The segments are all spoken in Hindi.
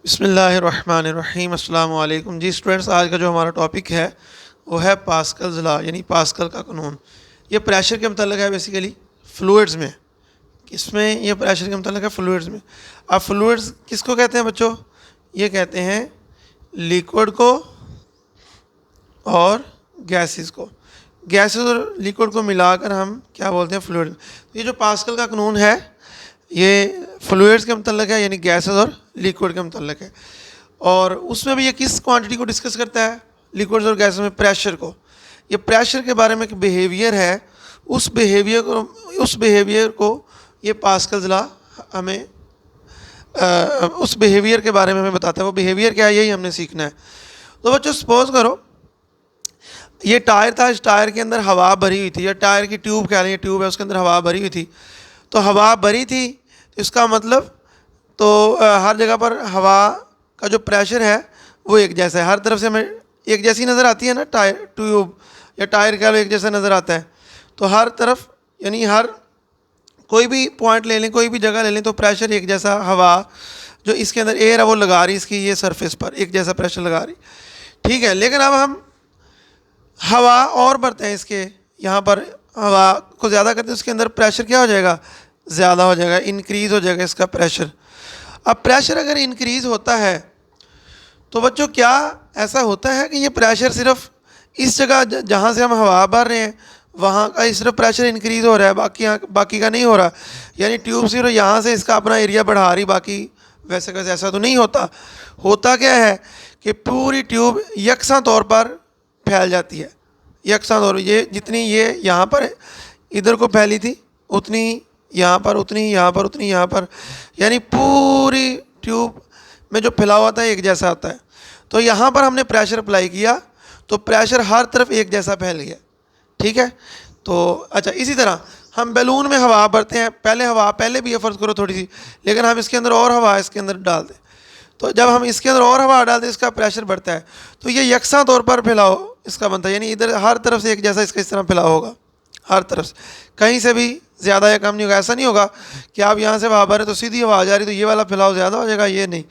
बिस्मिल्लाहिर्रहमानिर्रहीम अस्सलाम वालेकुम। जी स्टूडेंट्स, आज का जो हमारा टॉपिक है वो है पास्कल्स लॉ यानी पास्कल का कानून। ये प्रेशर के मतलब है बेसिकली फ्लूइड्स में। किसमें? ये प्रेशर के मतलब है फ्लूइड्स में। अब फ्लूइड्स किसको कहते हैं बच्चों? ये कहते हैं लिक्विड को और गैसेस को। गैसेस और लिक्विड को मिलाकर हम क्या बोलते हैं? फ्लूइड। तो ये जो पास्कल का कानून है ये फ्लूइड्स के मतलब है यानी गैसेस और लिक्विड के मतलब है। और उसमें भी ये किस क्वांटिटी को डिस्कस करता है? लिक्विड्स और गैसेस में प्रेशर को। ये प्रेशर के बारे में एक बिहेवियर है, उस बिहेवियर को ये पास्कल्स लॉ हमें उस बिहेवियर के बारे में हमें बताता है। वो बिहेवियर क्या है यही हमने सीखना है। तो बच्चों सपोज करो ये टायर था, इस टायर के अंदर हवा भरी हुई थी, या टायर की ट्यूब कह लें, ये ट्यूब है उसके अंदर हवा भरी हुई थी। तो हवा भरी थी इसका मतलब तो हर जगह पर हवा का जो प्रेशर है वो एक जैसा है, हर तरफ से हमें एक जैसी नज़र आती है ना। टायर ट्यूब या टायर कह लो एक जैसा नज़र आता है। तो हर तरफ यानी हर कोई भी पॉइंट ले लें, कोई भी जगह ले लें तो प्रेशर एक जैसा, हवा जो इसके अंदर एयर है वो लगा रही इसकी ये सरफेस पर एक जैसा प्रेशर लगा रही, ठीक है। लेकिन अब हम हवा और बढ़ते हैं, इसके यहाँ पर हवा को ज़्यादा करते हैं, उसके अंदर प्रेशर क्या हो जाएगा? ज़्यादा हो जाएगा, इंक्रीज़ हो जाएगा इसका प्रेशर। अब प्रेशर अगर इंक्रीज़ होता है तो बच्चों क्या ऐसा होता है कि ये प्रेशर सिर्फ इस जगह जहाँ से हम हवा भर रहे हैं वहाँ का ही सिर्फ प्रेशर इंक्रीज़ हो रहा है, बाकी का नहीं हो रहा? यानी ट्यूब सिर्फ यहाँ से इसका अपना एरिया बढ़ा रही, बाकी वैसे का ऐसा तो नहीं होता। होता क्या है कि पूरी ट्यूब यकसा तौर पर फैल जाती है, यकसा तौर। ये जितनी ये यहाँ पर इधर को फैली थी उतनी यहाँ पर, उतनी यहाँ पर, उतनी यहाँ पर, यानी पूरी ट्यूब में जो फैलाव आता है एक जैसा आता है। तो यहाँ पर हमने प्रेशर अप्लाई किया तो प्रेशर हर तरफ एक जैसा फैल गया, ठीक है। तो अच्छा, इसी तरह हम बैलून में हवा भरते हैं, पहले भी ये फ़र्ज़ करो थोड़ी सी, लेकिन हम इसके अंदर और हवा इसके अंदर डाल दें। तो जब हम इसके अंदर और हवा डालते हैं इसका प्रेशर बढ़ता है, तो ये यकसा तौर पर फैलाव इसका बनता है, यानी इधर हर तरफ से एक जैसा इसका इस तरह फैलाव होगा, हर तरफ से, कहीं से भी ज़्यादा या कम नहीं होगा। ऐसा नहीं होगा कि आप यहाँ से हवा भरें तो सीधी हवा आ जा रही तो ये वाला फैलाव ज़्यादा हो जाएगा, ये नहीं।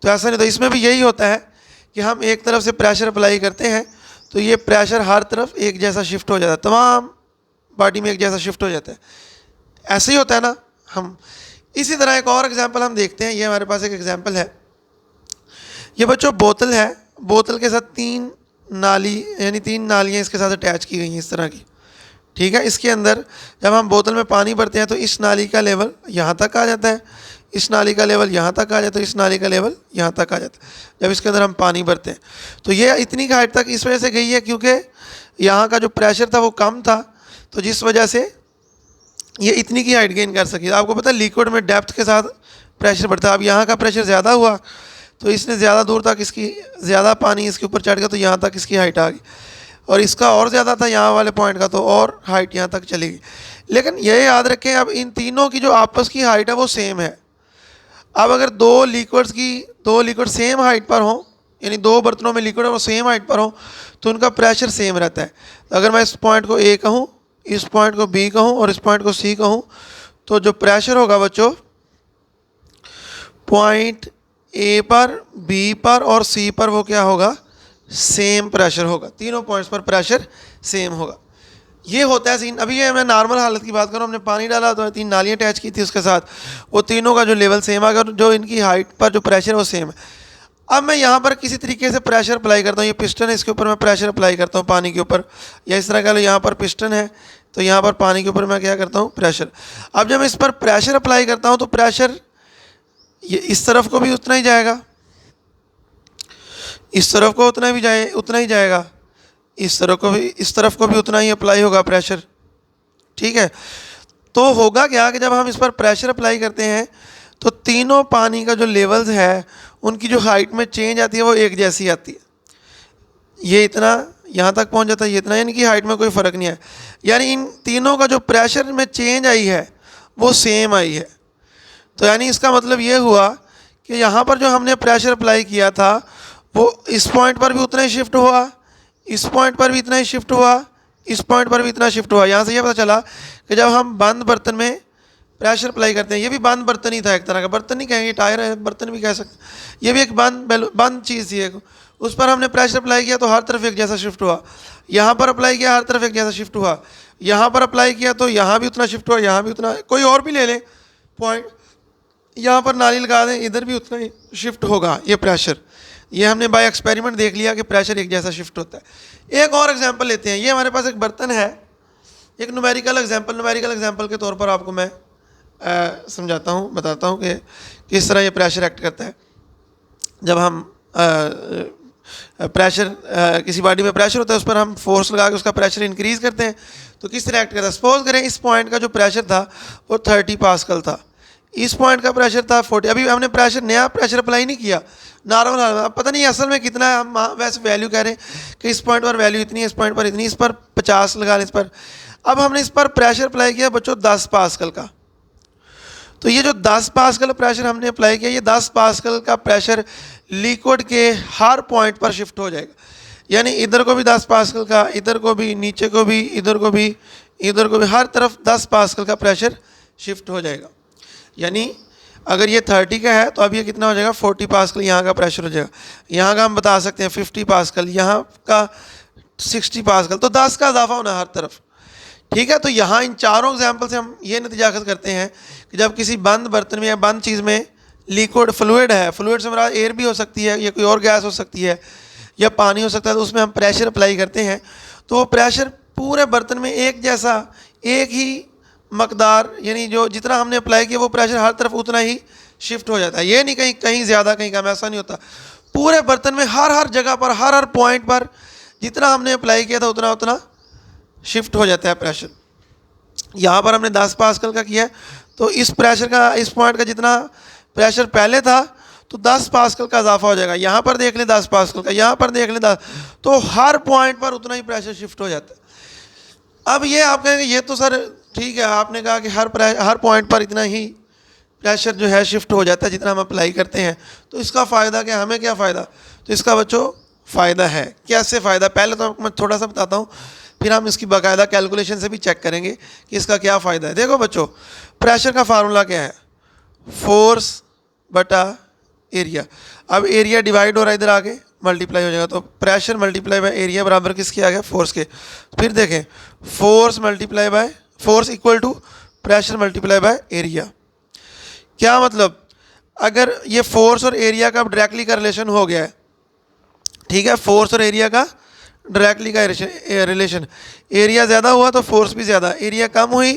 तो ऐसा नहीं। तो इसमें भी यही होता है कि हम एक तरफ से प्रेशर अप्लाई करते हैं तो ये प्रेशर हर तरफ एक जैसा शिफ्ट हो जाता है, तमाम बॉडी में एक जैसा शिफ्ट हो जाता है। ऐसे ही होता है ना। हम इसी तरह एक और एग्जांपल हम देखते हैं। ये हमारे पास एक एग्जांपल है। ये बच्चों बोतल है, बोतल के साथ तीन नाली यानी तीन नालियाँ इसके साथ अटैच की गई हैं इस तरह की, ठीक है। इसके अंदर जब हम बोतल में पानी भरते हैं तो इस नाली का लेवल यहाँ तक आ जाता है, इस नाली का लेवल यहाँ तक आ जाता है, इस नाली का लेवल यहाँ तक आ जाता है जब इसके अंदर हम पानी भरते हैं। तो ये इतनी हाइट तक इस वजह से गई है क्योंकि यहाँ का जो प्रेशर था वो कम था, तो जिस वजह से ये इतनी की हाइट गेन कर सकी। आपको पता है लिक्विड में डेप्थ के साथ प्रेशर बढ़ता है। अब यहाँ का प्रेशर ज़्यादा हुआ तो इसने ज़्यादा दूर तक इसकी ज़्यादा पानी इसके ऊपर चढ़ गया तो यहाँ तक इसकी हाइट आ गई, और इसका और ज़्यादा था यहाँ वाले पॉइंट का तो और हाइट यहाँ तक चलेगी। लेकिन ये याद रखें अब इन तीनों की जो आपस की हाइट है वो सेम है। अब अगर दो लिक्विड सेम हाइट पर हों, यानी दो बर्तनों में लिक्विड है वो सेम हाइट पर हों, तो उनका प्रेशर सेम रहता है। तो अगर मैं इस पॉइंट को ए कहूँ, इस पॉइंट को बी कहूँ और इस पॉइंट को सी कहूँ, तो जो प्रेशर होगा बच्चों पॉइंट ए पर, बी पर और सी पर वो क्या होगा? सेम प्रेशर होगा। तीनों पॉइंट्स पर प्रेशर सेम होगा। ये होता है सीन। अभी ये मैं नॉर्मल हालत की बात करूँ, हमने पानी डाला तो तीन नालियाँ अटैच की थी उसके साथ, वो तीनों का जो लेवल सेम आ गया, जो इनकी हाइट पर जो प्रेशर है वो सेम है। अब मैं यहाँ पर किसी तरीके से प्रेशर अप्लाई करता हूँ, ये पिस्टन है, इसके ऊपर मैं प्रेशर अप्लाई करता हूँ पानी के ऊपर, या इस तरह कह लो यहाँ पर पिस्टन है तो यहाँ पर पानी के ऊपर मैं क्या करता हूँ? प्रेशर। अब जब इस पर प्रेशर अप्लाई करता हूँ तो प्रेशर ये इस तरफ को भी उतना ही जाएगा, इस तरफ को उतना ही जाएगा, इस तरफ को भी उतना ही अप्लाई होगा प्रेशर, ठीक है। तो होगा क्या कि जब हम इस पर प्रेशर अप्लाई करते हैं तो तीनों पानी का जो लेवल्स है उनकी जो हाइट में चेंज आती है वो एक जैसी आती है। ये इतना यहाँ तक पहुँच जाता है, ये इतना, यानी कि हाइट में कोई फ़र्क नहीं है। यानी इन तीनों का जो प्रेशर में चेंज आई है वो सेम आई है। तो यानी इसका मतलब ये हुआ कि यहाँ पर जो हमने प्रेशर अप्लाई किया था वो इस पॉइंट पर भी उतना ही शिफ्ट हुआ, इस पॉइंट पर भी इतना ही शिफ्ट हुआ, इस पॉइंट पर भी इतना शिफ्ट हुआ। यहाँ से ये पता चला कि जब हम बंद बर्तन में प्रेशर अप्लाई करते हैं, ये भी बंद बर्तन ही था एक तरह का, बर्तन नहीं कहेंगे, टायर है, बर्तन भी कह सकते, ये भी एक बंद चीज़ थी एक, उस पर हमने प्रेशर अप्लाई किया तो हर तरफ एक जैसा शिफ्ट हुआ, यहाँ पर अप्लाई किया हर तरफ एक जैसा शिफ्ट हुआ, यहाँ पर अप्लाई किया तो यहाँ भी उतना शिफ्ट हुआ, यहाँ भी उतना, कोई और भी ले लें पॉइंट, यहाँ पर नाली लगा दें इधर भी उतना ही शिफ्ट होगा ये प्रेशर। ये हमने बाय एक्सपेरिमेंट देख लिया कि प्रेशर एक जैसा शिफ्ट होता है। एक और एग्जांपल लेते हैं, ये हमारे पास एक बर्तन है, एक न्यूमेरिकल एग्जांपल के तौर पर आपको मैं समझाता हूँ, बताता हूँ कि किस तरह ये प्रेशर एक्ट करता है। जब हम प्रेशर किसी बॉडी में प्रेशर होता है उस पर हम फोर्स लगा के उसका प्रेशर इंक्रीज़ करते हैं तो किस तरह एक्ट करता है। सपोज करें इस पॉइंट का जो प्रेशर था वो 30 पास्कल था, इस पॉइंट का प्रेशर था 40, अभी हमने नया प्रेशर अप्लाई नहीं किया, नॉर्मल, अब पता नहीं असल में कितना है, हम वैसे वैल्यू कह रहे हैं कि इस पॉइंट पर वैल्यू इतनी है, इस पॉइंट पर इतनी, इस पर 50 लगा लें इस पर। अब हमने इस पर प्रेशर अप्लाई किया बच्चों 10 पास्कल का, तो ये जो 10 पास्कल प्रेशर हमने अप्लाई किया, ये 10 पास्कल का प्रेशर लिक्विड के हर पॉइंट पर शिफ्ट हो जाएगा, यानी इधर को भी 10 पास्कल का, इधर को भी, नीचे को भी, इधर को भी, इधर को भी, हर तरफ 10 पास्कल का प्रेशर शिफ्ट हो जाएगा। यानी अगर ये 30 का है तो अब ये कितना हो जाएगा 40 पास्कल यहाँ का प्रेशर हो जाएगा, यहाँ का हम बता सकते हैं 50 पास्कल, यहाँ का 60 पास्कल, तो 10 का इजाफा होना हर तरफ। ठीक है, तो यहाँ इन चारों एग्जाम्पल से हम ये नतीजा करते हैं कि जब किसी बंद बर्तन में या बंद चीज़ में लिक्विड फ्लूइड है, फ्लूइड से हमारा एयर भी हो सकती है या कोई और गैस हो सकती है या पानी हो सकता है, तो उसमें हम प्रेशर अप्लाई करते हैं तो वो प्रेशर पूरे बर्तन में एक जैसा, एक ही मकदार, यानी जो जितना हमने अप्लाई किया वो प्रेशर हर तरफ उतना ही शिफ्ट हो जाता है। ये नहीं कहीं कहीं ज़्यादा कहीं कम, ऐसा नहीं होता, पूरे बर्तन में हर जगह पर, हर पॉइंट पर जितना हमने अप्लाई किया था उतना उतना शिफ्ट हो जाता है प्रेशर। यहाँ पर हमने 10 पास्कल का किया तो इस प्रेशर का, इस पॉइंट का जितना प्रेशर पहले था तो 10 पास्कल का इजाफा हो जाएगा, यहाँ पर देख लें 10 पास्कल का, यहाँ पर देख लें 10, तो हर पॉइंट पर उतना ही प्रेशर शिफ्ट हो जाता है। अब ये आप कहेंगे ये तो सर ठीक है, आपने कहा कि हर पॉइंट पर इतना ही प्रेशर जो है शिफ्ट हो जाता है जितना हम अप्लाई करते हैं, तो इसका फ़ायदा क्या, हमें क्या फ़ायदा, तो इसका बच्चों फ़ायदा है। कैसे फ़ायदा, पहले तो मैं थोड़ा सा बताता हूँ, फिर हम इसकी बाकायदा कैलकुलेशन से भी चेक करेंगे कि इसका क्या फ़ायदा है। देखो बच्चों, प्रेशर का फार्मूला क्या है, फोर्स बटा एरिया। अब एरिया डिवाइड हो रहा है, इधर आगे मल्टीप्लाई हो जाएगा, तो प्रेशर मल्टीप्लाई बाय एरिया बराबर किसके आ गया, फोर्स के। फिर देखें, force equal to pressure multiply by area. क्या मतलब, अगर ये फोर्स और एरिया का डायरेक्टली का रिलेशन हो गया है, ठीक है, फोर्स और एरिया का डायरेक्टली का रिलेशन, एरिया ज़्यादा हुआ तो फोर्स भी ज़्यादा, एरिया कम हुई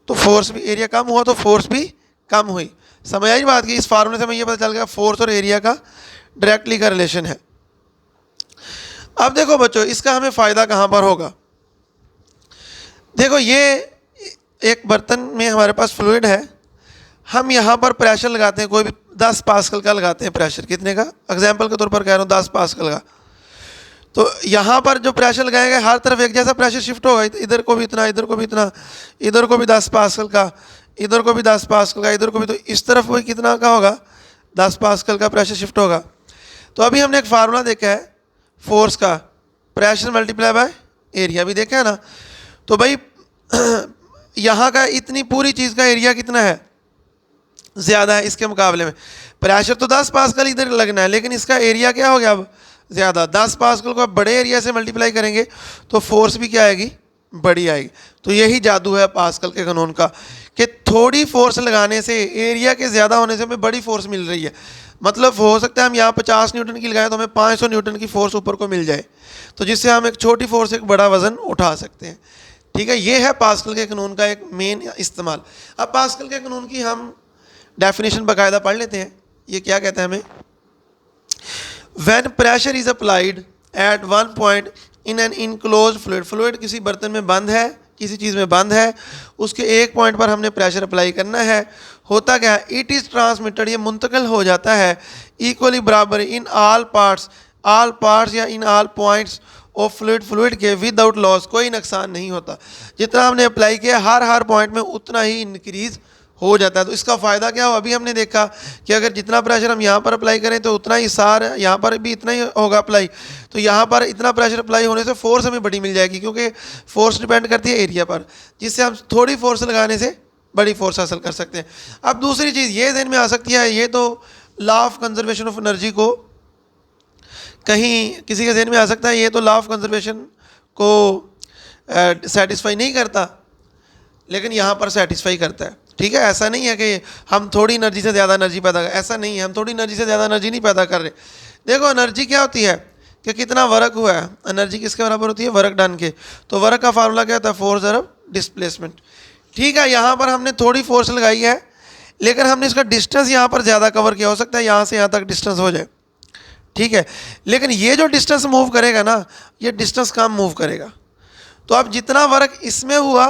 तो फोर्स भी, एरिया कम हुआ तो फोर्स भी कम हुई। समझ आई बात की, इस फार्मूले से हमें ये पता चल गया फोर्स और एरिया का डायरेक्टली का रिलेशन है। अब देखो बच्चों, इसका हमें फ़ायदा कहाँ पर होगा। देखो, ये एक बर्तन में हमारे पास फ्लूइड है, हम यहाँ पर प्रेशर लगाते हैं, कोई भी 10 पास्कल का लगाते हैं प्रेशर, कितने का, एग्जाम्पल के तौर पर कह रहा हूँ 10 पास्कल का, तो यहाँ पर जो प्रेशर लगाएगा हर तरफ एक जैसा प्रेशर शिफ्ट होगा, इधर को भी इतना, इधर को भी इतना, इधर को भी 10 पास्कल का, इधर को भी 10 पास्कल का, इधर को भी, तो इस तरफ भी कितना का होगा, 10 पास्कल का प्रेशर शिफ्ट होगा। तो अभी हमने एक फार्मूला देखा है फोर्स का, प्रेशर मल्टीप्लाई बाय एरिया भी देखा है ना, तो भाई यहाँ का इतनी पूरी चीज़ का एरिया कितना है, ज़्यादा है इसके मुकाबले में। प्रेशर तो 10 पास्कल इधर लगना है, लेकिन इसका एरिया क्या हो गया अब ज़्यादा, 10 पास्कल को आप बड़े एरिया से मल्टीप्लाई करेंगे तो फोर्स भी क्या आएगी, बड़ी आएगी। तो यही जादू है पास्कल के कानून का कि थोड़ी फोर्स लगाने से, एरिया के ज़्यादा होने से हमें बड़ी फोर्स मिल रही है। मतलब हो सकता है हम यहाँ 50 न्यूटन की लगाएं तो हमें 500 न्यूटन की फोर्स ऊपर को मिल जाए, तो जिससे हम एक छोटी फोर्स एक बड़ा वज़न उठा सकते हैं। ठीक है, ये है पास्कल के कानून का एक मेन इस्तेमाल। अब पास्कल के कानून की हम डेफिनेशन बाकायदा पढ़ लेते हैं। ये क्या कहता है हमें, when pressure is applied at one point in an enclose fluid, fluid किसी बर्तन में बंद है, किसी चीज़ में बंद है, उसके एक पॉइंट पर हमने प्रेशर अप्लाई करना है, होता क्या है, इट इज़ ट्रांसमिटेड, ये मुंतकिल हो जाता है इक्वली बराबर इन ऑल पार्ट्स या in all points of fluid के विदाउट लॉस, कोई नुकसान नहीं होता। जितना हमने अप्लाई किया हर पॉइंट में उतना ही इंक्रीज़ हो जाता है। तो इसका फ़ायदा क्या हो, अभी हमने देखा कि अगर जितना प्रेशर हम यहाँ पर अप्लाई करें तो उतना ही सार यहाँ पर भी इतना ही होगा अप्लाई, तो यहाँ पर इतना प्रेशर अप्लाई होने से फोर्स हमें बड़ी मिल जाएगी, क्योंकि फोर्स डिपेंड करती है एरिया पर, जिससे हम थोड़ी फोर्स लगाने से बड़ी फोर्स हासिल कर सकते हैं। अब दूसरी चीज़ ये ध्यान में आ सकती है, ये तो law of conservation of energy को कहीं किसी के ध्यान में आ सकता है, ये तो लॉ ऑफ कंजर्वेशन को सेटिस्फाई नहीं करता, लेकिन यहाँ पर सेटिस्फाई करता है। ठीक है, ऐसा नहीं है कि हम थोड़ी एनर्जी से ज़्यादा एनर्जी पैदा कर, ऐसा नहीं है, हम थोड़ी एनर्जी से ज़्यादा एनर्जी नहीं पैदा कर रहे। देखो एनर्जी क्या होती है कि कितना वर्क हुआ है, एनर्जी किसके बराबर होती है, वर्क डन के। तो वर्क का फार्मूला क्या होता है, फोर्स ज़रब डिस्प्लेसमेंट। ठीक है, यहाँ पर हमने थोड़ी फोर्स लगाई है, लेकिन हमने इसका डिस्टेंस यहाँ पर ज़्यादा कवर किया, हो सकता है यहाँ से यहाँ तक डिस्टेंस हो जाए। ठीक है, लेकिन ये जो डिस्टेंस मूव करेगा ना, ये डिस्टेंस कम मूव करेगा। तो अब जितना वर्क इसमें हुआ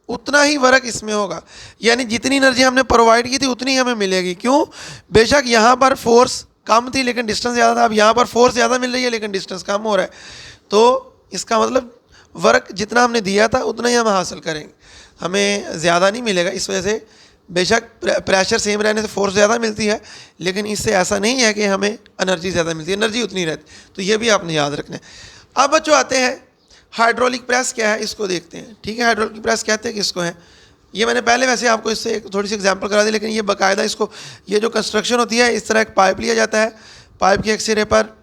उतना ही वर्क इसमें होगा, यानी जितनी एनर्जी हमने प्रोवाइड की थी उतनी हमें मिलेगी। क्यों, बेशक यहाँ पर फोर्स कम थी लेकिन डिस्टेंस ज़्यादा था, अब यहाँ पर फोर्स ज़्यादा मिल रही है लेकिन डिस्टेंस कम हो रहा है। तो इसका मतलब वर्क जितना हमने दिया था उतना ही हम हासिल करेंगे, हमें ज़्यादा नहीं मिलेगा। इस वजह से बेशक प्रेशर सेम रहने से फोर्स ज़्यादा मिलती है, लेकिन इससे ऐसा नहीं है कि हमें एनर्जी ज़्यादा मिलती है, एनर्जी उतनी रहती। तो ये भी आपने याद रखना है। अब बच्चों आते हैं हाइड्रोलिक प्रेस क्या है, इसको देखते हैं। ठीक है, हाइड्रोलिक प्रेस कहते हैं किसको है, ये मैंने पहले वैसे आपको इससे एक थोड़ी सी एग्जांपल करा दी, लेकिन ये बाकायदा इसको, ये जो कंस्ट्रक्शन होती है, इस तरह एक पाइप लिया जाता है, पाइप के एक सिरे पर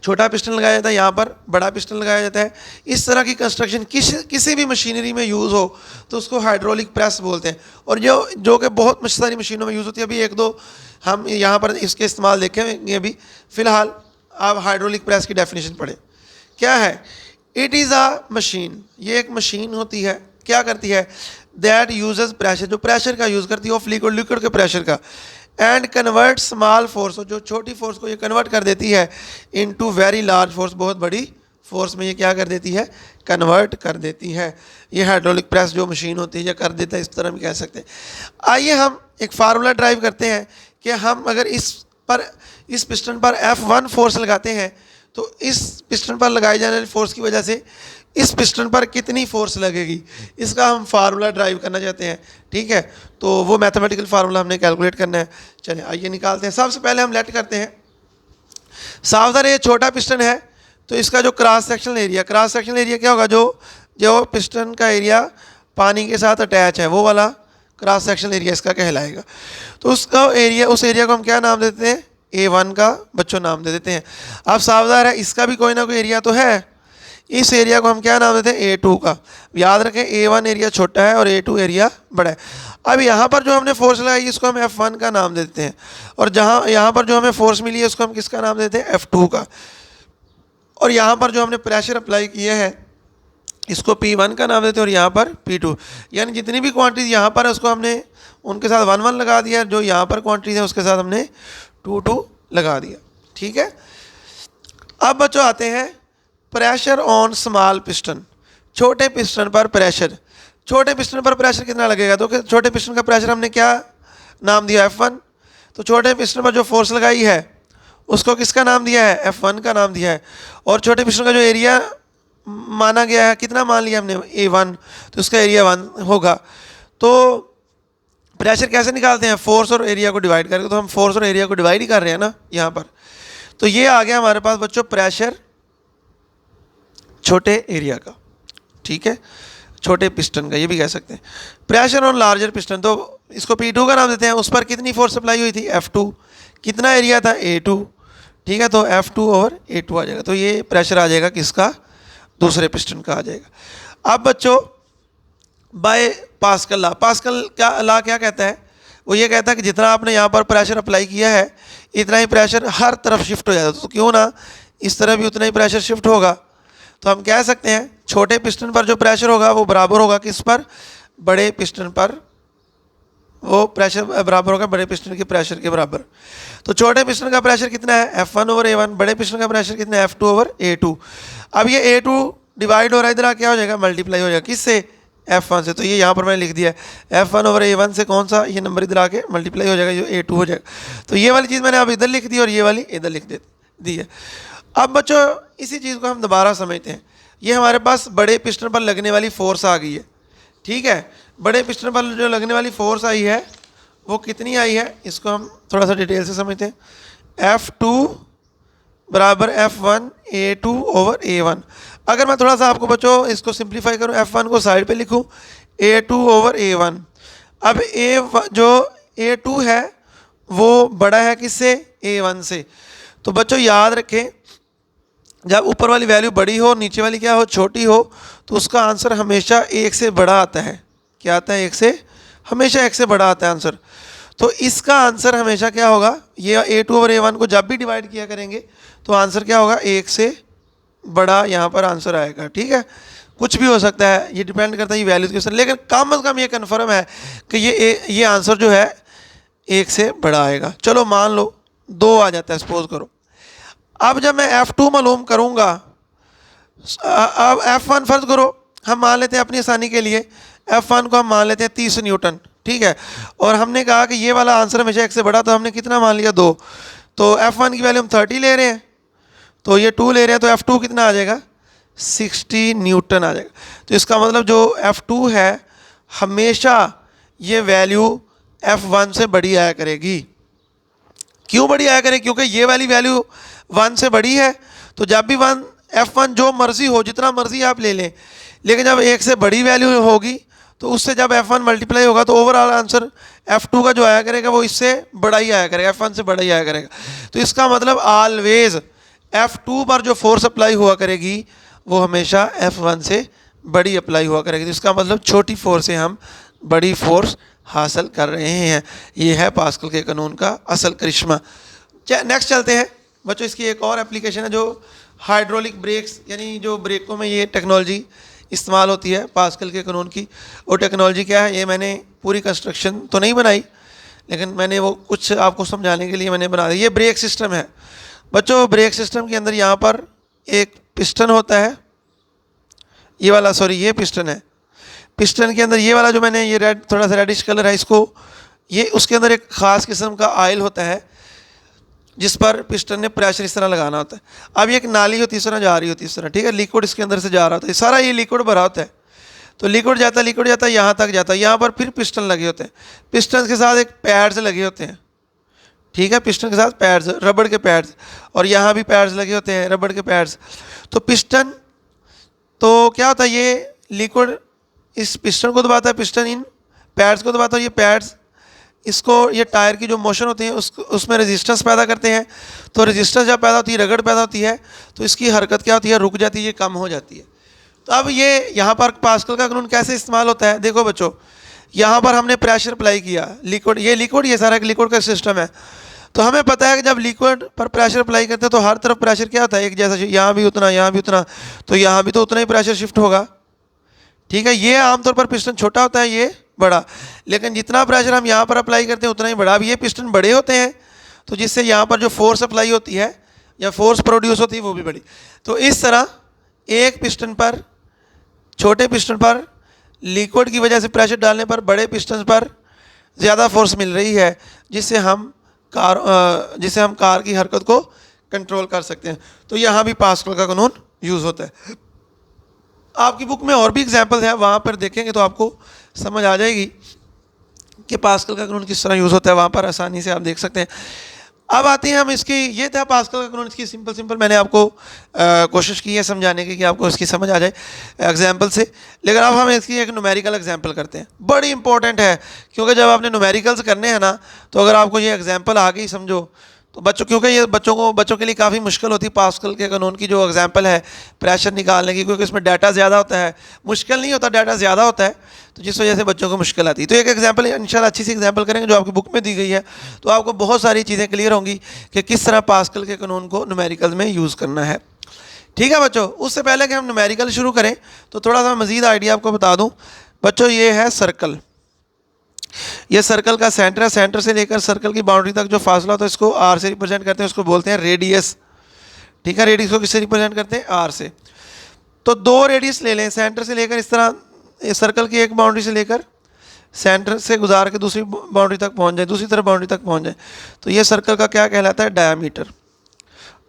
छोटा पिस्टन लगाया जाता है, यहाँ पर बड़ा पिस्टन लगाया जाता है। इस तरह की कंस्ट्रक्शन किसी भी मशीनरी में यूज़ हो तो उसको हाइड्रोलिक प्रेस बोलते हैं, और जो कि बहुत सारी मशीनों में यूज़ होती है। अभी एक दो हम यहाँ पर इसके इस्तेमाल देखेंगे। अभी फ़िलहाल आप हाइड्रोलिक प्रेस की डेफिनेशन पढ़ें। क्या है, इट इज़ अ मशीन, ये एक मशीन होती है, क्या करती है, दैट यूजेस प्रेशर, जो प्रेशर का यूज़ करती है ऑफ लिक्विड, लिक्विड के प्रेशर का, एंड कन्वर्ट स्मॉल फोर्स, जो छोटी फोर्स को ये कन्वर्ट कर देती है इनटू वेरी लार्ज फोर्स, बहुत बड़ी फोर्स में ये क्या कर देती है, कन्वर्ट कर देती है। ये हाइड्रोलिक प्रेस जो मशीन होती है ये कर देता है, इस तरह भी कह सकते हैं। आइए हम एक फार्मूला ड्राइव करते हैं कि हम अगर इस पिस्टन पर F1 फोर्स लगाते हैं तो इस पिस्टन पर लगाई जाने वाली फोर्स की वजह से इस पिस्टन पर कितनी फोर्स लगेगी, इसका हम फार्मूला ड्राइव करना चाहते हैं। ठीक है, तो वो मैथमेटिकल फार्मूला हमने कैलकुलेट करना है। चलिए आइए निकालते हैं। सबसे पहले हम लेट करते हैं, सावधान, ये छोटा पिस्टन है तो इसका जो क्रॉस सेक्शनल एरिया क्या होगा, जो पिस्टन का एरिया पानी के साथ अटैच है वो वाला क्रॉस सेक्शनल एरिया इसका कहलाएगा। तो उस एरिया को हम क्या नाम देते हैं, A1 का बच्चों नाम दे देते हैं। आप सावधान है, इसका भी कोई ना कोई एरिया तो है, इस एरिया को हम क्या नाम देते हैं, A2 का। याद रखें A1 एरिया छोटा है और A2 एरिया बड़ा है। अब यहाँ पर जो हमने फोर्स लगाई इसको हम F1 का नाम देते हैं, और यहाँ पर जो हमें फोर्स मिली है उसको हम किसका नाम देते हैं, F2 का। और यहाँ पर जो हमने प्रेशर अप्लाई किया है इसको P1 का नाम देते हैं, और यहाँ पर P2। यानी जितनी भी क्वांटिटी यहाँ पर है उसको हमने उनके साथ 1-1 लगा दिया, जो यहाँ पर क्वांटिटी है उसके साथ हमने 2-2 लगा दिया। ठीक है, अब बच्चों आते हैं प्रेशर ऑन स्मॉल पिस्टन, छोटे पिस्टन पर प्रेशर। छोटे पिस्टन पर प्रेशर कितना लगेगा, तो छोटे पिस्टन का प्रेशर हमने क्या नाम दिया, F1। तो छोटे पिस्टन पर जो फोर्स लगाई है उसको किसका नाम दिया है, F1 का नाम दिया है। और छोटे पिस्टन का जो एरिया माना गया है, कितना मान लिया हमने, A1, तो उसका एरिया 1 होगा। तो प्रेशर कैसे निकालते हैं, फोर्स और एरिया को डिवाइड करके। तो हम फोर्स और एरिया को डिवाइड ही कर रहे हैं ना यहाँ पर। तो ये आ गया हमारे पास बच्चों प्रेशर छोटे एरिया का। ठीक है, छोटे पिस्टन का ये भी कह सकते हैं। प्रेशर ऑन लार्जर पिस्टन, तो इसको P2 का नाम देते हैं। उस पर कितनी फोर्स अप्लाई हुई थी, F2। कितना एरिया था, A2। ठीक है, तो F2 और A2 आ जाएगा। तो ये प्रेशर आ जाएगा किसका, दूसरे पिस्टन का आ जाएगा। अब बच्चों बाय पास्कल लॉ, पास्कल का लॉ क्या कहता है, वो ये कहता है कि जितना आपने यहाँ पर प्रेशर अप्लाई किया है इतना ही प्रेशर हर तरफ शिफ्ट हो जाता है। तो क्यों ना इस तरफ भी उतना ही प्रेशर शिफ्ट होगा। तो हम कह सकते हैं छोटे पिस्टन पर जो प्रेशर होगा वो बराबर होगा किस पर, बड़े पिस्टन पर वो प्रेशर बराबर होगा बड़े पिस्टन के प्रेशर के बराबर। तो छोटे पिस्टन का प्रेशर कितना है, F1/A1। बड़े पिस्टन का प्रेशर कितना है, F2/A2। अब ये A2 डिवाइड हो रहा है, इधर क्या हो जाएगा, मल्टीप्लाई हो जाएगा किससे, F1 से। तो ये यहाँ पर मैंने लिख दिया है F1/A1 से कौन सा ये नंबर इधर आके मल्टीप्लाई हो जाएगा, जो A2 हो जाएगा। तो ये वाली चीज़ मैंने अब इधर लिख दी और ये वाली इधर लिख दी है। अब बच्चों इसी चीज़ को हम दोबारा समझते हैं। ये हमारे पास बड़े पिस्टन पर लगने वाली फोर्स आ गई है। ठीक है, बड़े पिस्टन पर जो लगने वाली फोर्स आई है वो कितनी आई है, इसको हम थोड़ा सा डिटेल से समझते हैं। F2 बराबर F1 A2/A1। अगर मैं थोड़ा सा आपको बच्चों इसको सिंप्लीफाई करूं, F1 को साइड पे लिखूं, A2/A1। अब जो A2 है वो बड़ा है किससे, A1 से। तो बच्चों याद रखें, जब ऊपर वाली वैल्यू बड़ी हो और नीचे वाली क्या हो, छोटी हो, तो उसका आंसर हमेशा 1 से बड़ा आता है। क्या आता है, 1 से, हमेशा 1 से बड़ा आता है आंसर। तो इसका आंसर हमेशा क्या होगा, ये A2 और A1 को जब भी डिवाइड किया करेंगे तो आंसर क्या होगा, 1 से बड़ा यहाँ पर आंसर आएगा। ठीक है, कुछ भी हो सकता है, ये डिपेंड करता है ये वैल्यूज के ऊपर, लेकिन कम से कम ये कन्फर्म है कि ये आंसर जो है 1 से बड़ा आएगा। चलो मान लो 2 आ जाता है, सपोज करो। अब जब मैं F2 मालूम करूँगा, अब F1 फर्ज करो हम मान लेते हैं अपनी आसानी के लिए, F1 को हम मान लेते हैं 30 न्यूटन। ठीक है, और हमने कहा कि ये वाला आंसर हमेशा 1 से बड़ा, तो हमने कितना मान लिया, 2। तो F1 की वैल्यू हम 30 ले रहे हैं, तो ये 2 ले रहे हैं, तो F2 कितना आ जाएगा, 60 न्यूटन आ जाएगा। तो इसका मतलब जो F2 है हमेशा ये वैल्यू F1 से बड़ी आया करेगी। क्यों बड़ी आया करेगी, क्योंकि ये वाली वैल्यू 1 से बड़ी है। तो जब भी F1 जो मर्जी हो, जितना मर्जी आप ले लें, लेकिन जब 1 से बड़ी वैल्यू होगी तो उससे जब F1 मल्टीप्लाई होगा तो ओवरऑल आंसर F2 का जो आया करेगा वो इससे बड़ा ही आया करेगा, F1 से बड़ा ही आया करेगा। तो इसका मतलब ऑलवेज F2 पर जो फोर्स अप्लाई हुआ करेगी वो हमेशा F1 से बड़ी अप्लाई हुआ करेगी। तो इसका मतलब छोटी फोर्स से हम बड़ी फोर्स हासिल कर रहे हैं। ये है पास्कल के कानून का असल करिश्मा। नेक्स्ट चलते हैं बच्चों, इसकी एक और एप्लीकेशन है जो हाइड्रोलिक ब्रेक्स, यानी जो ब्रेकों में ये टेक्नोलॉजी इस्तेमाल होती है पास्कल के कानून की। वो टेक्नोलॉजी क्या है, ये मैंने पूरी कंस्ट्रक्शन तो नहीं बनाई, लेकिन मैंने वो कुछ आपको समझाने के लिए मैंने बना दिया। ये ब्रेक सिस्टम है बच्चों। ब्रेक सिस्टम के अंदर यहाँ पर एक पिस्टन होता है, ये वाला, सॉरी ये पिस्टन है। पिस्टन के अंदर ये वाला जो मैंने ये रेड, थोड़ा सा रेडिश कलर है इसको, ये उसके अंदर एक ख़ास किस्म का ऑयल होता है जिस पर पिस्टन ने प्रेशर इस तरह लगाना होता है। अब ये एक नाली होती है, इस तरह जा रही होती है, इस तरह, ठीक है, लिक्विड इसके अंदर से जा रहा होता है, सारा ये लिक्विड भरा होता है। तो लिक्विड जाता है यहाँ तक जाता है, यहाँ पर फिर पिस्टन लगे होते हैं। पिस्टन के साथ एक पैड्स लगे होते हैं, ठीक है, पिस्टन के साथ पैड्स, रबड़ के पैड्स, और यहाँ भी पैड्स लगे होते हैं, रबड़ के पैड्स। तो पिस्टन, तो क्या होता है, ये लिक्विड इस पिस्टन को दबाता है, पिस्टन इन पैड्स को दबाता है, ये पैड्स इसको, ये टायर की जो मोशन होती है उसमें रेजिस्टेंस पैदा करते हैं। तो रेजिस्टेंस जब पैदा होती है, रगड़ पैदा होती है, तो इसकी हरकत क्या होती है, रुक जाती है, ये कम हो जाती है। तो अब ये यहाँ पर पास्कल का कानून कैसे इस्तेमाल होता है, देखो बच्चों, यहाँ पर हमने प्रेशर अप्लाई किया, लिक्विड, ये सारा एक लिक्विड का सिस्टम है। तो हमें पता है कि जब लिक्विड पर प्रेशर अप्लाई करते हैं तो हर तरफ प्रेशर क्या होता है, एक जैसा, यहाँ भी उतना, यहाँ भी उतना, तो यहाँ भी तो उतना ही प्रेशर शिफ्ट होगा। ठीक है, ये आमतौर पर पिस्टन छोटा होता है, ये बड़ा, लेकिन जितना प्रेशर हम यहाँ पर अप्लाई करते हैं उतना ही बड़ा। अब ये पिस्टन बड़े होते हैं तो जिससे यहाँ पर जो फोर्स अप्लाई होती है या फोर्स प्रोड्यूस होती है वो भी बड़ी। तो इस तरह एक पिस्टन पर, छोटे पिस्टन पर लिक्विड की वजह से प्रेशर डालने पर बड़े पिस्टन पर ज़्यादा फोर्स मिल रही है, जिससे हम कार की हरकत को कंट्रोल कर सकते हैं। तो यहाँ भी पास्कल का कानून यूज़ होता है। आपकी बुक में और भी एग्जाम्पल है, वहाँ पर देखेंगे तो आपको समझ आ जाएगी कि पास्कल का कानून किस तरह यूज़ होता है, वहाँ पर आसानी से आप देख सकते हैं। अब आते हैं हम इसकी, ये था पास्कल का कानून, इसकी सिंपल मैंने आपको कोशिश की है समझाने की कि आपको इसकी समझ आ जाए एग्जाम्पल से। लेकिन अब हम इसकी एक न्यूमेरिकल एग्जाम्पल करते हैं, बड़ी इंपॉर्टेंट है, क्योंकि जब आपने न्यूमेरिकल्स करने हैं ना, तो अगर आपको ये एग्जाम्पल आ गई समझो तो बच्चों, क्योंकि ये बच्चों के लिए काफ़ी मुश्किल होती है पास्कल के कानून की जो एग्जाम्पल है प्रेशर निकालने की, क्योंकि इसमें डाटा ज़्यादा होता है। मुश्किल नहीं होता, डाटा ज़्यादा होता है, तो जिस वजह से बच्चों को मुश्किल आती है। तो एक एग्जाम्पल इंशाल्लाह अच्छी सी एग्जाम्पल करेंगे जो आपकी बुक में दी गई है, तो आपको बहुत सारी चीज़ें क्लियर होंगी कि किस तरह पास्कल के कानून को न्यूमेरिकल में यूज़ करना है। ठीक है बच्चों, उससे पहले कि हम न्यूमेरिकल शुरू करें तो थोड़ा सा मज़ीद आइडिया आपको बता दूँ। बच्चों ये है सर्कल, ये सर्कल का सेंटर है, सेंटर से लेकर सर्कल की बाउंड्री तक जो फासला होता है इसको आर से रिप्रेजेंट करते हैं, उसको बोलते हैं रेडियस। ठीक है, रेडियस को किससे रिप्रेजेंट करते हैं, आर से। तो 2 रेडियस ले लें, सेंटर से लेकर इस तरह सर्कल की एक बाउंड्री से लेकर सेंटर से गुजार के दूसरी बाउंड्री तक पहुंच जाए, दूसरी तरफ बाउंड्री तक पहुंच जाए, तो ये सर्कल का क्या कहलाता है, डायामीटर,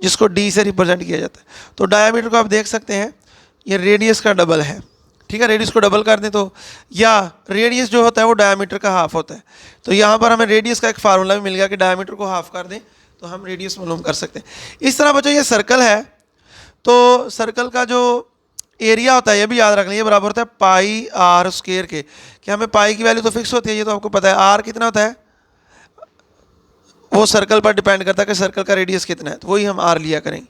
जिसको डी से रिप्रेजेंट किया जाता है। तो डायामीटर को आप देख सकते हैं, ये रेडियस का डबल है। ठीक है, रेडियस को डबल कर दें तो, या रेडियस जो होता है वो डायमीटर का हाफ होता है। तो यहाँ पर हमें रेडियस का एक फार्मूला भी मिल गया कि डायमीटर को हाफ कर दें तो हम रेडियस मालूम कर सकते हैं। इस तरह बच्चों ये सर्कल है, तो सर्कल का जो एरिया होता है ये भी याद रख लें, ये बराबर होता है पाई आर स्क्वायर के। क्या हमें पाई की वैल्यू तो फिक्स होती है, ये तो आपको पता है। आर कितना होता है वो सर्कल पर डिपेंड करता है कि सर्कल का रेडियस कितना है, तो वही हम आर लिया करेंगे।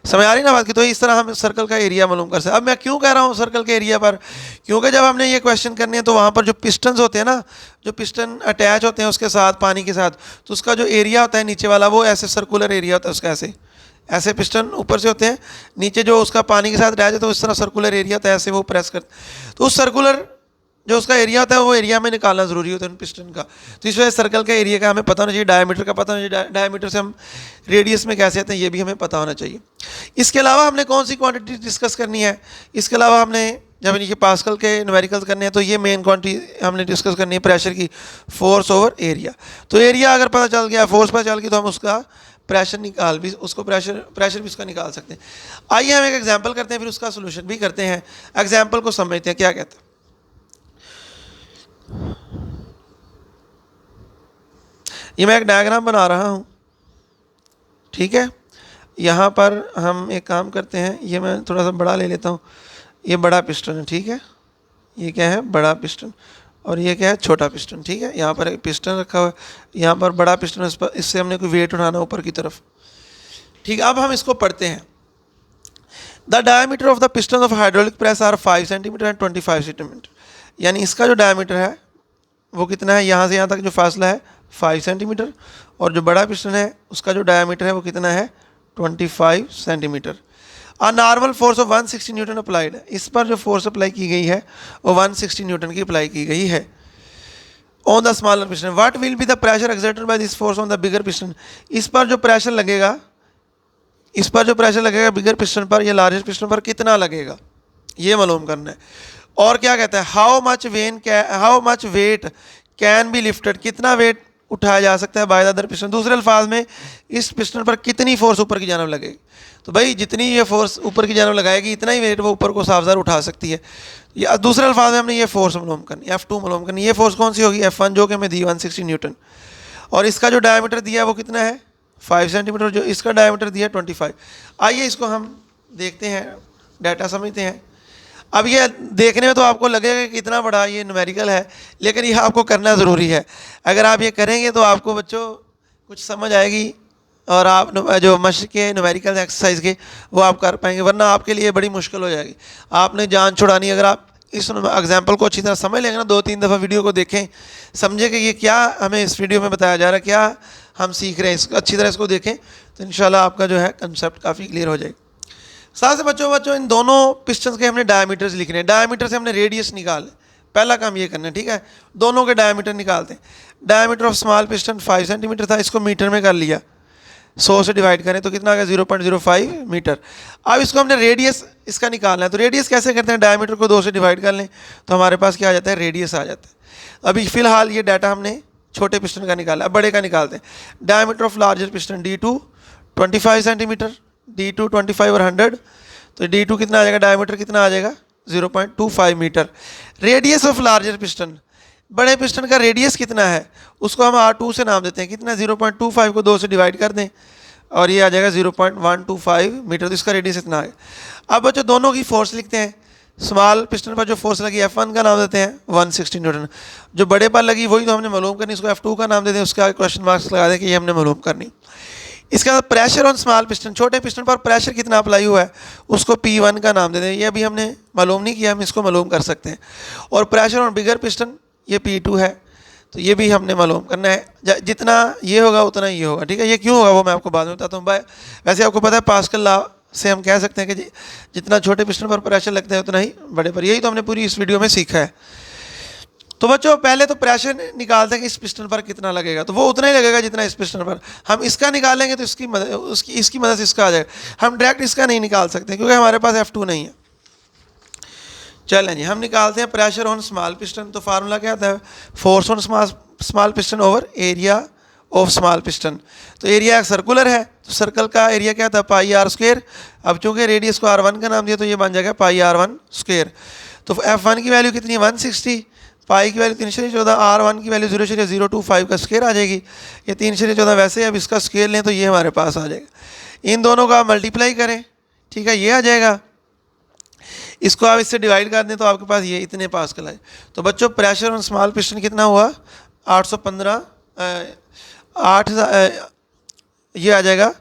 समझ आ रही ना बात की? तो इस तरह हम सर्कल का एरिया मालूम कर सकते हैं। अब मैं क्यों कह रहा हूँ सर्कल के एरिया पर, क्योंकि जब हमने ये क्वेश्चन करने हैं तो वहाँ पर जो पिस्टन्स होते हैं ना, जो पिस्टन अटैच होते हैं उसके साथ पानी के साथ, तो उसका जो एरिया होता है नीचे वाला वो ऐसे सर्कुलर एरिया होता है उसका, ऐसे ऐसे पिस्टन ऊपर से होते हैं, नीचे जो उसका पानी के साथ अटैच है तो इस तरह सर्कुलर एरिया होता है, ऐसे वो प्रेस करते, तो उस सर्कुलर जो उसका एरिया होता है वो एरिया में निकालना ज़रूरी होता है उन पिस्टन का। तो इस वजह से सर्कल का एरिया का हमें पता होना चाहिए, डायमीटर का पता होना चाहिए, डायमीटर से हम रेडियस में कैसे आते हैं ये भी हमें पता होना चाहिए। इसके अलावा हमने कौन सी क्वांटिटी डिस्कस करनी है, इसके अलावा हमने जब ये पास्कल के न्यूमेरिकल्स करने हैं तो ये मेन क्वांटिटी हमने डिस्कस करनी है प्रेशर की, फोर्स ओवर एरिया। तो एरिया अगर पता चल गया, फोर्स पता चल गई, तो हम उसका प्रेशर निकाल भी, उसको प्रेशर भी उसका निकाल सकते हैं। आइए हम एक एग्जाम्पल करते हैं, फिर उसका सोल्यूशन भी करते हैं। एग्जाम्पल को समझते हैं क्या कहते हैं। ये मैं एक डायग्राम बना रहा हूँ, ठीक है। यहाँ पर हम एक काम करते हैं, ये मैं थोड़ा सा बड़ा ले लेता हूँ। ये बड़ा पिस्टन है, ठीक है। ये क्या है, बड़ा पिस्टन, और ये क्या है, छोटा पिस्टन, ठीक है। यहाँ पर एक पिस्टन रखा हुआ है, यहाँ पर बड़ा पिस्टन, इस पर इससे हमने कोई वेट उठाना ऊपर की तरफ, ठीक है। अब हम इसको पढ़ते हैं। The diameter of the piston of hydraulic press are 5 centimetre and 25 centimetre. यानी इसका जो डायमीटर है वो कितना है, यहाँ से यहाँ तक जो फासला है 5 सेंटीमीटर, और जो बड़ा पिस्टन है उसका जो डायमीटर है वो कितना है 25 centimetre. A normal force of 160 newton applied है। इस पर जो फोर्स अप्लाई की गई है वो 160 न्यूटन की अप्लाई की गई है on the smaller piston. What will be the pressure exerted by this force on the bigger piston. इस पर जो प्रेशर लगेगा, इस पर जो प्रेशर लगेगा बिगर पिस्टन पर या लार्जेस्ट पिस्टन पर कितना लगेगा, ये मालूम करना है। और क्या कहता है, how much weight can be lifted, कितना वेट उठाया जा सकता है बाय द अदर पिस्टन। दूसरे अल्फाज में इस पिस्टन पर कितनी फोर्स ऊपर की जानब लगेगी। तो भाई जितनी ये फोर्स ऊपर की जानब लगाएगी इतना ही वेट वो ऊपर को साफजार उठा सकती है। या दूसरे अल्फाज में हमने ये फोर्स मालूम करनी, F2 मालूम करनी। ये फोर्स कौन सी होगी, F1, जो कि हमें दी 160 न्यूटन, और इसका जो डायमीटर दिया है वो कितना है 5 सेंटीमीटर, जो इसका डायमीटर दिया है 25। आइए इसको हम देखते हैं, डाटा समझते हैं। अब ये देखने में तो आपको लगेगा कि इतना बड़ा ये न्यूमेरिकल है, लेकिन ये आपको करना ज़रूरी है। अगर आप ये करेंगे तो आपको बच्चों कुछ समझ आएगी, और आप जो मशक़ के न्यूमेरिकल एक्सरसाइज के वो आप कर पाएंगे, वरना आपके लिए बड़ी मुश्किल हो जाएगी। आपने जान छुड़ानी, अगर आप इस एग्जाम्पल को अच्छी तरह समझ लेंगे ना, 2-3 दफ़ा वीडियो को देखें, समझें कि ये क्या हमें इस वीडियो में बताया जा रहा है, क्या हम सीख रहे हैं, इसको अच्छी तरह इसको देखें तो इंशाल्लाह आपका जो है कंसेप्ट काफ़ी क्लियर हो जाएगा। साथ से बच्चों इन दोनों पिस्टन्स के हमने डायमीटर्स लिखने हैं। डायमीटर से हमने रेडियस निकाले, पहला काम ये करना है, ठीक है। दोनों के डायमीटर निकालते हैं। Diameter of small piston 5 centimetre था, इसको मीटर में कर लिया, 100 से डिवाइड करें तो कितना आ गया 0.05 मीटर। अब इसको हमने रेडियस इसका निकालना है, तो रेडियस कैसे करते हैं, डायमीटर को 2 से डिवाइड कर लें तो हमारे पास क्या आ जाता है, रेडियस आ जाता है। अभी फ़िलहाल ये डाटा हमने छोटे पिस्टन का निकाला, अब बड़े का निकालते हैं। Diameter of larger piston D2 25 centimetre, D2 25 और 100, तो D2 कितना आ जाएगा, डायमीटर कितना आ जाएगा 0.25 metre. Radius of larger piston, बड़े पिस्टन का रेडियस कितना है उसको हम R2 से नाम देते हैं, कितना 0.25 को 2 से डिवाइड कर दें और ये आ जाएगा 0.125 मीटर, तो इसका रेडियस इतना है। अब बच्चों दोनों की फोर्स लिखते हैं। स्मॉल पिस्टन पर जो फोर्स लगी F1 का नाम देते हैं 160 न्यूटन, जो बड़े पर लगी वही तो हमने मालूम करनी, इसको F2 का नाम देते हैं, उसका क्वेश्चन मार्क्स लगा दें कि ये हमने मालूम करनी। इसके बाद प्रेशर ऑन स्मॉल पिस्टन, छोटे पिस्टन पर प्रेशर कितना अप्लाई हुआ है उसको P1 का नाम देते हैं, ये अभी हमने मालूम नहीं किया, हम इसको मालूम कर सकते हैं। और प्रेशर ऑन बिगर पिस्टन ये P2 है, तो ये भी हमने मालूम करना है। जितना ये होगा उतना ये होगा, ठीक है। ये क्यों होगा वो मैं आपको बाद में बताता हूँ। वैसे आपको पता है पास्कल लॉ से हम कह सकते हैं कि जितना छोटे पिस्टन पर प्रेशर लगता है उतना ही बड़े पर, यही तो हमने पूरी इस वीडियो में सीखा है। तो बच्चों पहले तो प्रेशर निकालते हैं कि इस पिस्टन पर कितना लगेगा, तो वो उतना ही लगेगा जितना इस पिस्टन पर। हम इसका निकालेंगे तो इसकी मदद से इसका आ जाएगा। हम डायरेक्ट इसका नहीं निकाल सकते क्योंकि हमारे पास F2 नहीं है। चलें जी, हम निकालते हैं प्रेशर ऑन स्मॉल पिस्टन। तो फार्मूला क्या आता है, force on small piston over area of small piston. तो एरिया सर्कुलर है तो सर्कल का एरिया क्या था, पाई आर स्क्वायर। अब चूंकि रेडियस को R1 का नाम दिया तो ये बन जाएगा पाई R1 स्क्वायर। तो F1 की वैल्यू कितनी 160, पाई की वैल्यू 3.14, R1 की वैल्यू 0.025 का स्क्वायर आ जाएगी। ये 3.14 वैसे अब इसका स्क्वायर लें तो ये हमारे पास आ जाएगा। इन दोनों का मल्टीप्लाई करें, ठीक है, ये आ जाएगा। इसको आप इससे डिवाइड कर दें तो आपके पास ये इतने पास्कल आए। तो बच्चों प्रेशर ऑन स्मॉल पिस्टन कितना हुआ 815 ये आ जाएगा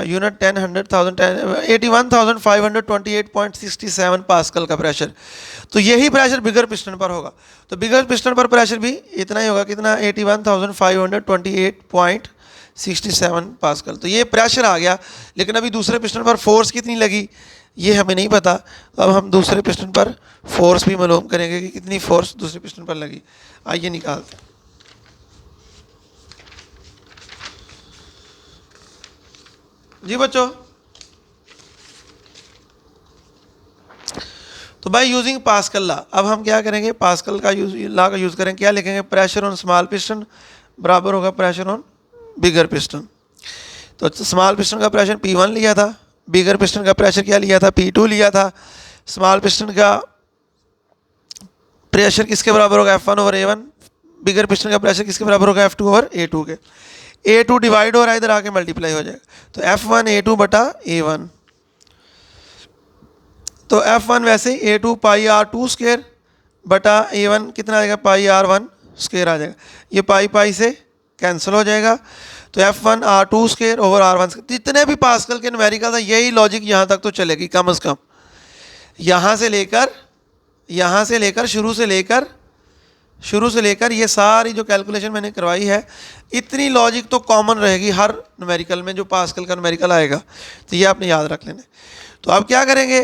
यूनिट 10 100,000 81,528.67 पास्कल का प्रेशर। तो यही प्रेशर बिगर पिस्टन पर होगा। तो बिगर पिस्टन पर प्रेशर भी इतना ही होगा, कितना 81,528.67 पास्कल। तो ये प्रेशर आ गया, लेकिन अभी दूसरे पिस्टन पर फोर्स कितनी लगी ये हमें नहीं पता। तो अब हम दूसरे पिस्टन पर फोर्स भी मालूम करेंगे कि कितनी फोर्स दूसरे पिस्टन पर लगी। आइए निकालते हैं। जी बच्चों, तो बाय यूजिंग पास्कल लॉ अब हम क्या करेंगे, पास्कल का लॉ का यूज़ करेंगे। क्या लिखेंगे, प्रेशर ऑन स्मॉल पिस्टन बराबर होगा प्रेशर ऑन बिगर पिस्टन। तो स्मॉल पिस्टन का प्रेशर P1 लिया था, बिगर पिस्टन का प्रेशर क्या लिया था, P2 लिया था। स्मॉल पिस्टन का प्रेशर किसके बराबर होगा, F1 ओवर A1। बिगर पिस्टन का प्रेशर किसके बराबर होगा, F2 ओवर A2 के। A2 डिवाइड हो रहा है, इधर आके मल्टीप्लाई हो जाएगा। तो F1 A2 बटा A1। तो F1 वैसे ही A2 पाई R2 स्क्वायर बटा A1 कितना आएगा, पाई R1 स्क्वायर आ जाएगा। ये पाई पाई से कैंसिल हो जाएगा। तो F1 R2 square over R1 square. जितने भी पास्कल के न्यूमेरिकल था यही लॉजिक यहाँ तक तो चलेगी कम से कम। यहाँ से लेकर शुरू से लेकर ये सारी जो कैलकुलेशन मैंने करवाई है, इतनी लॉजिक तो कॉमन रहेगी हर न्यूमेरिकल में जो पास्कल का न्यूमेरिकल आएगा। तो ये आपने याद रख लेना। तो अब क्या करेंगे,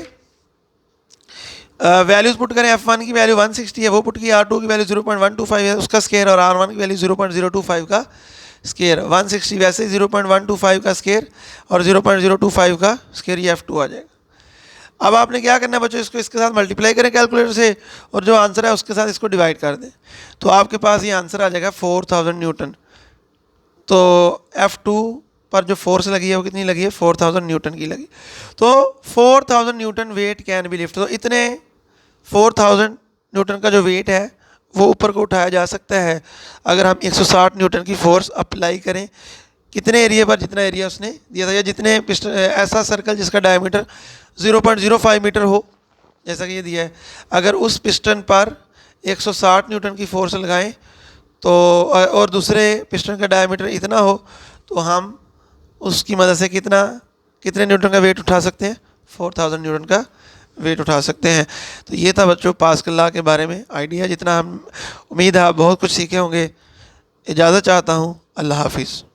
वैल्यूज़ पुट करें। F1 की वैल्यू 160 है, वो पुट की। R2 की वैल्यू 0.125 है उसका स्केयर, और R1 की वैल्यू 0.025 का स्केयर। 160 वैसे ही 0.125 का स्केयर और 0.025 का स्केयर, ये F2 आ जाएगा। अब आपने क्या करना है बच्चों, इसको इसके साथ मल्टीप्लाई करें कैलकुलेटर से, और जो आंसर है उसके साथ इसको डिवाइड कर दें। तो आपके पास ये आंसर आ जाएगा 4000 न्यूटन। तो F2 पर जो फोर्स लगी है वो कितनी लगी है, 4000 न्यूटन की लगी। तो 4000 Newton wait can B lift. तो इतने 4000 न्यूटन का जो वेट है वो ऊपर को उठाया जा सकता है अगर हम 160 न्यूटन की फोर्स अप्लाई करें। कितने एरिया पर, जितना एरिया उसने दिया था, या जितने पिस्टन, ऐसा सर्कल जिसका डायमीटर 0.05 मीटर हो, जैसा कि ये दिया है। अगर उस पिस्टन पर 160 न्यूटन की फोर्स लगाएं तो, और दूसरे पिस्टन का डायमीटर इतना हो, तो हम उसकी मदद से कितने न्यूटन का वेट उठा सकते हैं, 4000 न्यूटन का वेट उठा सकते हैं। तो ये था बच्चों पास्कल लॉ के बारे में आइडिया। जितना हम, उम्मीद है आप बहुत कुछ सीखे होंगे। इजाज़त चाहता हूँ, अल्लाह हाफिज़।